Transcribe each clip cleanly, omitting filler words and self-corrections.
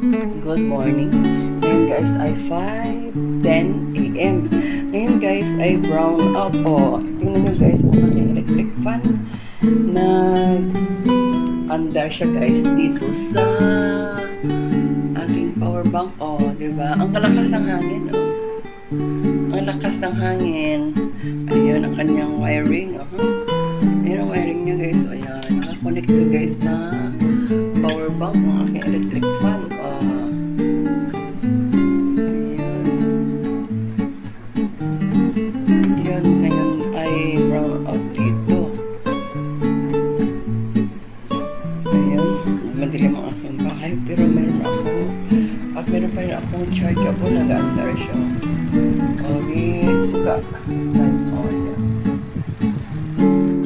Good morning. Ngayon guys ay 5:10 a.m. Ngayon guys ay brown out. Tingnan nyo guys ang aking electric fan. Nag-under siya guys dito sa aking power bank. Diba? Ang kalakas ng hangin. Ang lakas ng hangin. Ayun ang kanyang wiring. Ayun ang wiring niya guys. Ayan. Nakakonect to guys sa power bank ng aking electric fan. Ayan. Ngayon ay brown out dito. Ayan. Madilim ang aking bahay. Pero meron pa rin akong chargeable. Nag-under siya. With suga. Yan.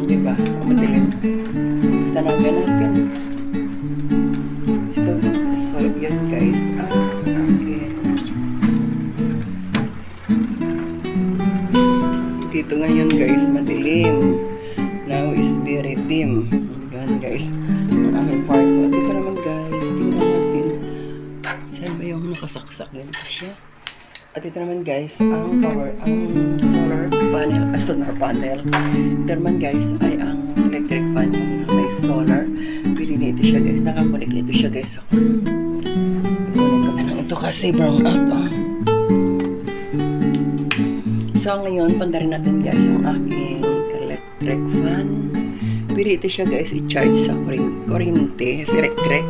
Diba? Madilim. Sanaga natin. So yan guys. Okay. Dito ngayon guys, madilim. Now is very dim. Yan guys. Ang aming kwarto. Dito naman guys. Tingnan natin. Saan ba yung nakasaksak? Ganito siya. At ito naman guys, ang solar panel. Ito naman guys ay ang electric fan na may solar. Pwede nito siya guys, nakakunik nito siya guys. Kunin kami ng ito kasi brown out. So ngayon, pandarin natin guys ang aking electric fan. Pwede ito siya guys i-charge sa kuryente, sa electric.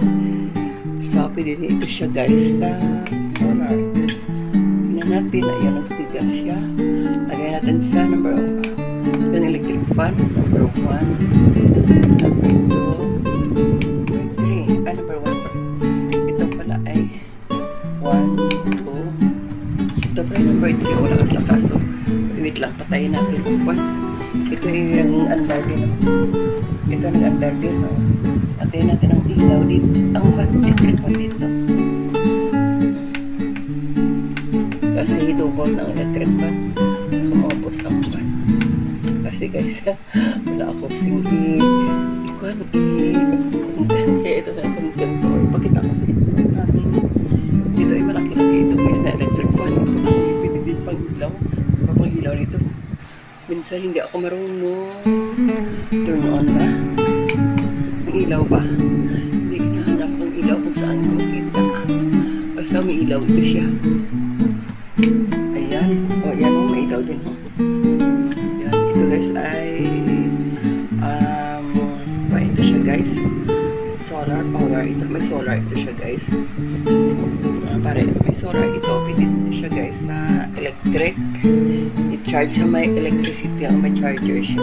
So pwede nito siya guys sa solar. Natin, ayun ang siga siya. Lagay natin sa number 1 yung electric fan, number 1, number 2, number 3, number 1 ito pala ay 1, 2 ito pala number 3, wala kas-lakas. So wait lang, patayin natin yung 1. Ito yung under din, ito nag-under din. Patayin natin ang ilaw dito, ang electric fan dito kasi double ng electric fan. Kumapos ang fan kasi guys wala akong singi kaya ito na yung contentor. Pakita kasi ito namin dito ay malaki-laki ito guys na electric fan. Pwede din pang ilaw, papang ilaw dito. Minsan hindi ako marunong turn on ba ang ilaw ba, hindi hinahanap ang ilaw kung saan ko kita. Basta may ilaw ito siya. Ayan. Ayan o, may ilaw din o. Ayan. Ito guys ay ito siya guys. Solar power. Ito may solar ito siya guys. Pare, may solar ito. Pwede siya guys sa electric. I-charge sa may electricity ang may charger siya.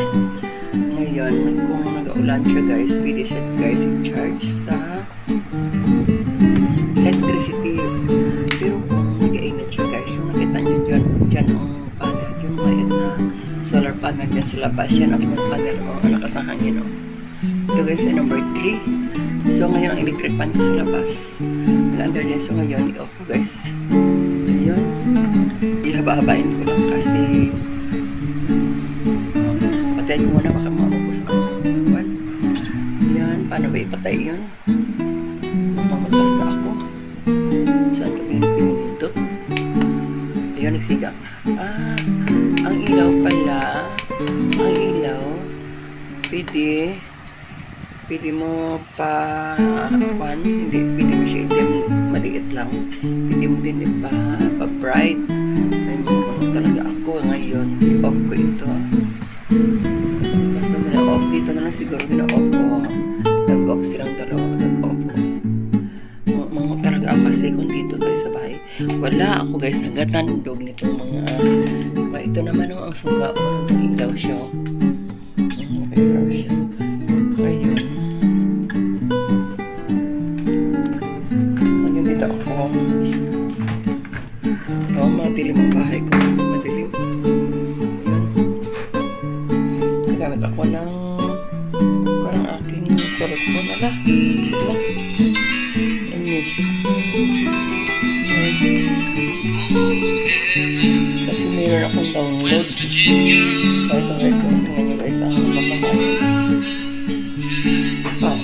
Ngayon, kung nag-aulan siya guys, pwede siya guys i-charge sa electricity. Pero kung nag-ainit siya guys, yung nakita nyo dyan ang panel, yung maliit na solar panel dyan sa labas, yan ang yung panel o lakas ng hangin o. Ito guys ay number 3. So ngayon ang electric pan ko sa labas, nag-under din. So ngayon i-off ko guys. Ayun, ihaba-habain ko lang kasi patayin ko muna baka maubos ang pan. Yan, paano ba ipatay yun? Mamamatalaga ako. Saan kami pinindot? Ayun, nagsiga. Ang ilaw pala, ang ilaw, pwede mo pa, hindi, pwede mo siya itim, maliit lang. Pwede mo din pa-bright. Ay, mabang talaga ako ngayon. I-off ko ito. Basta gina-off dito na lang siguro gina-off ko. Nag-off silang dalawa, nag-off ko. Talaga ako kasi kung dito tayo sa bahay, wala ako guys, nagatandog nitong mga ito naman ang suga o nag-ilaw siya. Nag-ilaw siya. Ayun. Ayun dito ako. Madilim ang bahay ko. Madilim. Nagamit ako ng aking cellphone. Ala. Ito lang. Music. Kasi meron akong download. Ito guys, tingnan nyo guys ang masamayan.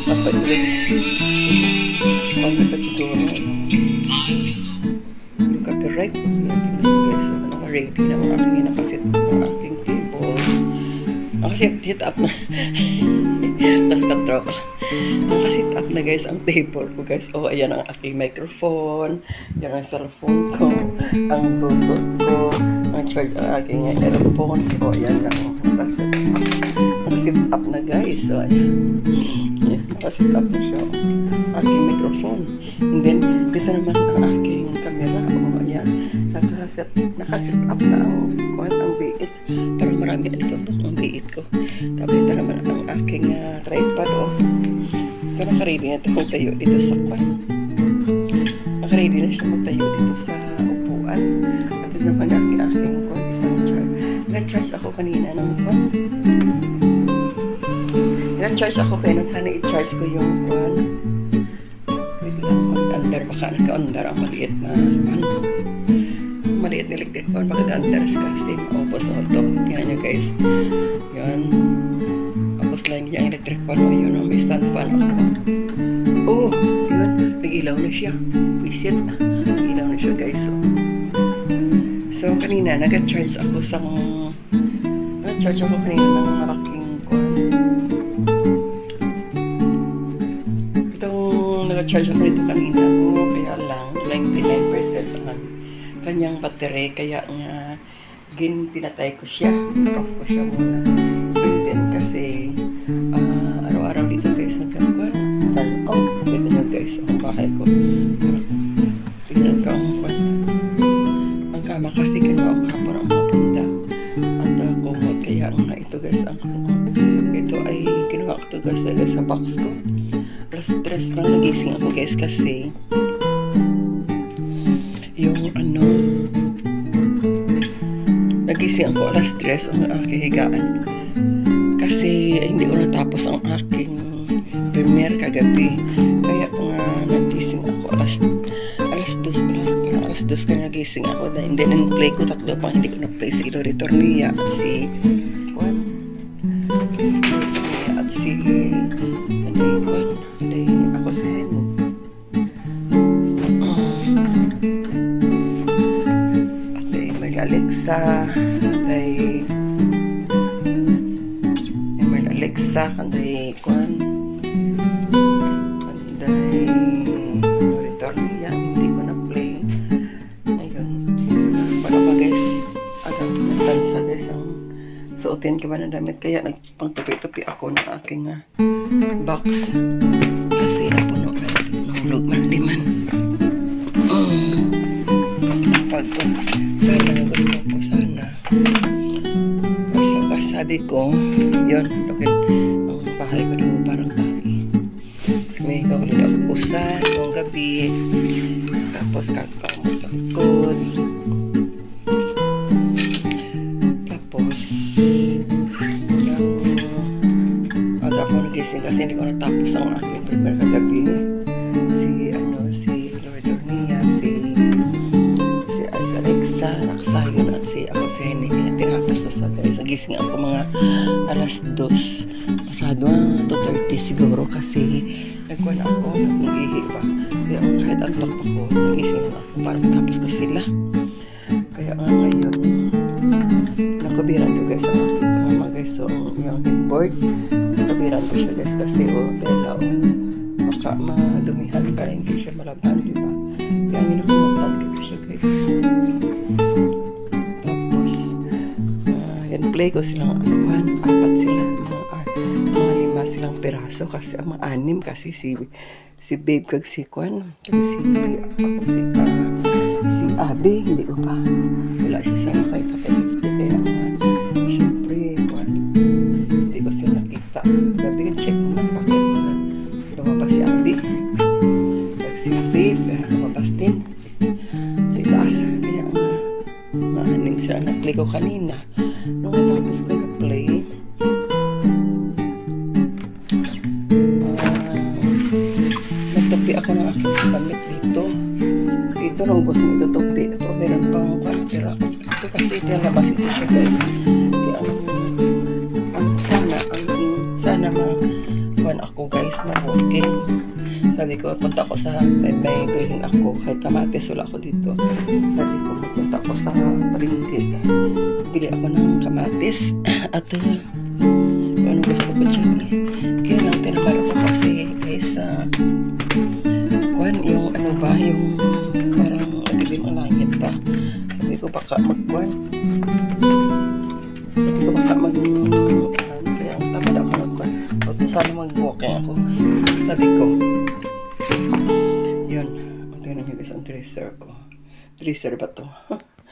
Dapat guys. Pag ito siguro. Alright, tingnan nyo guys. So, naka-ready na ang aking nakasit ng aking table. Nakasit up na. Tapos ka-drop. Nakasit up na guys ang table ko guys. Oh, ayan ang aking microphone. Yan ang cellphone ko. Ang bluetooth ko. Ang charge ang aking earphones. Oh, ayan na. Nakasit up na guys. So, ayan. Nakasit up na siya. Aking microphone. And then, dito naman ang aking camera. Oh, ayan. Nakaset up na ang biit. Parang marami dito ang biit ko. Tapos dito naman ang aking tripod. Oh. Pero nakaready na ito magtayo dito sa kwan. Nakaready na siya magtayo dito sa upuan. At ito naman aking kwan. Isang charge. Nag-charge ako kanina ng kwan. Nag-charge ako kaya sana i-charge ko yung kwan. Wait lang, mag-under. Baka nagka-under ang maliit na kwan. Maliit na electric fan. Baka nagka-under kasi maupos na ito. Tingnan nyo guys. Yan. Tapos lang yung electric fan mo. Yun, may stand fan ako. Oh, yun. Nag-ilaw na siya. Visit na. Nag-ilaw na siya guys. So kanina, nag-charge ako sa nag-charge ako kanina ng malaking kwan. Itong nag-charge ako nito kanina. Oh, kaya lang, 99% ang kanyang battery. Kaya nga, pinatay ko siya. Off ko siya muna. And then kasi, araw-araw dito guys, nagkakwan. Turn out. Tignan nyo guys, ang bahay ko. Tignan ko ang kwan. Ang kama kasi kinuha ang kapar ang mga punda. At kumot. Kaya nga ito guys, ito ay kinuha ko ito guys sa box ko. Plus stress pa nagising ako guys kasi yung nagising ako alas 3 ang aking higaan kasi hindi ko natapos ang aking premiere kagabi kaya nga nagising ako alas 2 pala parang alas 2 ka nagising ako na hindi play ko tatlo pang hindi ko na-play si Lorito Tornia at si Juan at si ako sa Heno. Alexa, kanday kwan, kanday return niya, hindi ko na play. Ayun, para pa guys, agad nagtansa guys ang suotin ko ba ng damit, kaya nagpang-tupi-tupi ako ng aking box kasi napuno na nahulog man di man. Pag sana gusto ko sana sabi ko yun ang bahay ko doon parang tali may kaulit ako usan noong gabi tapos kakao sa likod tapos aga ako nagising kasi hindi ko natapos ang aking premiere kagabi si Lorito Tornia si Alexa, Raksayon at si ako si Henny kaya tinapos ko sa guys nagising ako mga alas 2 pasado 2:30 siguro kasi nagkuhan ako nag-ihi pa kaya kahit antok ako nagising ako para matapos ko sila kaya ngayon nakabiran ko guys ang aking kama guys so yung headboard nakabiran ko siya guys kasi tela baka madumihan ka hindi siya malaban diba kaya ginakumutan ko siya guys play ko silang apat sila mga 5 silang peraso kasi ang mga 6 kasi si babe kag si Kwan kag si Abby hindi ko pa wala siya sa kay tatay kaya syempre Kwan hindi ko sila nakita gabi check ko man bakit lumabas si Abby kag si babe lumabas din sa itaas kaya mga 6 sila na-play ko kanina nung matapos ko na-play nagtupi ako ng aking damit dito nung boss nito tupi ito meron pang kwantira ito kasi nalabas ito siya guys kaya sana makuhan ako guys na walking Sabi ko, punta ako sa, may bilhin ako, kahit kamatis, wala ako dito. Sabi ko, punta ako sa palengke. Bili ako ng kamatis at kung ano gusto ko dyan eh. Kaya lang, tinamaro ko kasi guys, yung ano ba, yung parang madilim ang langit pa. Sabi ko, baka magkuhan. Sabi ko, baka kaya tamad ako magkuhan. Huwag na sana mag-walking ako. Sabi ko, yun, tingnan nyo guys ang tracer ko. Tracer ba to?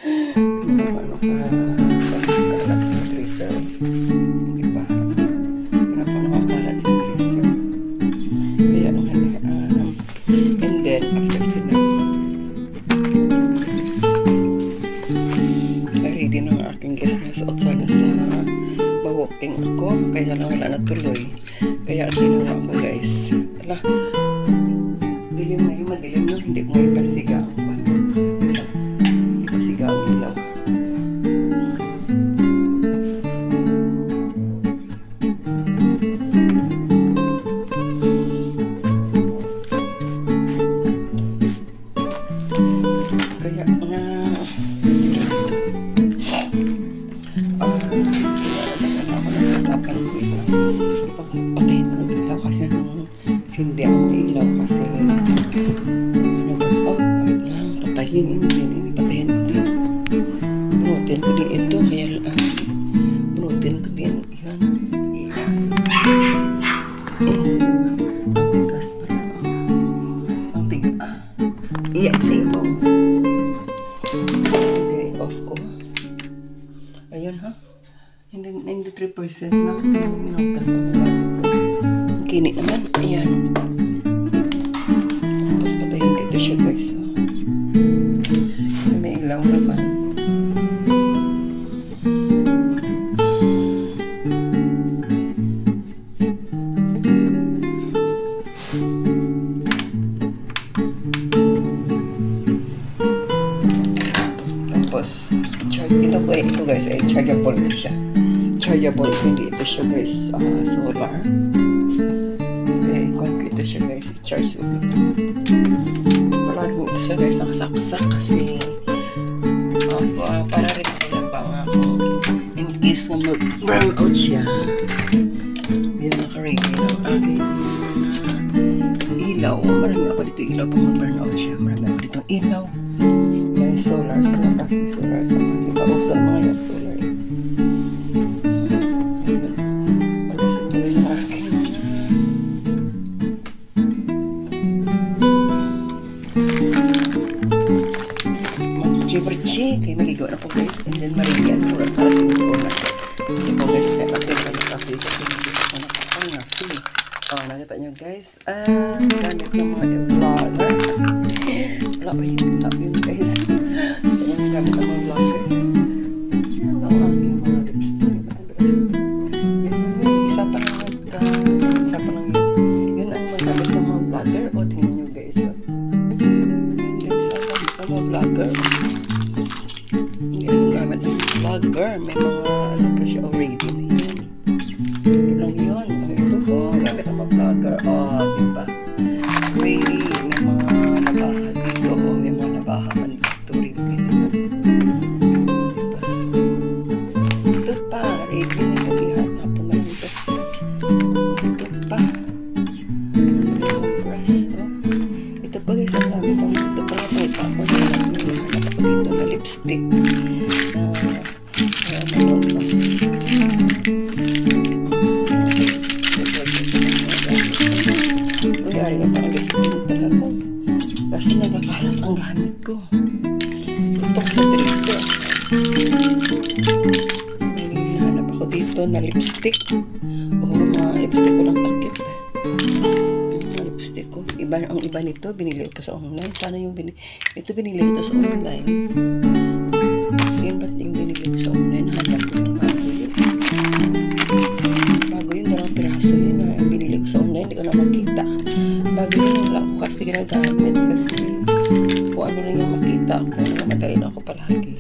Ano kalat sa tracer? Hindi ba? Ano nakakalat sa tracer? Kaya and then after sila ready na ang aking guest na suot sana sa ma-walking ako. Kaya lang wala natuloy. Kaya ang ginawa ko guys, ala, dilim na yung madilim no, hindi ko ngayon parasiga ang ba, hindi pasiga ang ilaw. Kaya ako nasasapan ko ilaw, ipagpatayin ko ilaw kasi hindi ang ilaw kasi ano ba, wait lang, patayin patayin ko din, bunutin ko din ito, kaya bunutin ko din yan, ang tigas pala, ang tiga, i-activaw, off ko, ayun ha, 93% lang yung tas ang kini naman, ayan. Tapos patayin dito siya guys. Kasi may ilaw naman. Tapos, ito guys ay chargeable siya. Chargeable, hindi ito siya guys, solar. Okay, kung ito siya guys, i-charge ulit. Palagi ito siya guys, nakasaksak kasi para rin kaya pang in case na mag-burn out siya. Yan, naka-ready ng aking ilaw. Marami ako dito ilaw pang mag-burn out siya. Marami ako dito ilaw. May solar sa labas, may solar sa mga. Di ba uso mga yung solar eh. Berchi, kaya naligo na po guys, and then mariyan po at parasin ko na ito po guys, kaya natin na nakafi kasi hindi ko nakapang-ngafi. Nakita nyo guys, gamit ng mga vlogger, wala pa yun guys, yung gamit ng mga vlogger, yan ang aking mga lipstick, yun isa pa lang yun ang magamit ng mga vlogger. O tingnan nyo guys, yun guys, ang gamit ng mga vlogger. Vlogger, may mga ano pa siya already na yun. Yun lang yun. Ito po, gamit ang mga vlogger. Diba? Ready, may mga nabaha dito. May mga nabaha man dito. Ready na yun. Diba? Ito pa, ready na yun. Ihatapon na lang ito. Ito pa. Press, ito pa guys, ang gamit ang ito pa na ito. Ako dito na lipstick. Kuyari nga parang liputin pala ko kasi nagkakalat ang gamit ko. Tutok sa tracer. May hinahanap ako dito na lipstick. Mga lipstick ko lang takip. Mga lipstick ko. Ang iba nito binili ko sa online. Sana yung ito binili ito sa online. Yun ba't yung binili ko sa online? Hanap ko yung bago yun. Bago yun, dalawang piraso yun na binili ko sa online. Hindi ko na makita. Bago yun, wala ko kasi ginagamit kasi kung ano lang yung makita ko. Namadali na ako palagi.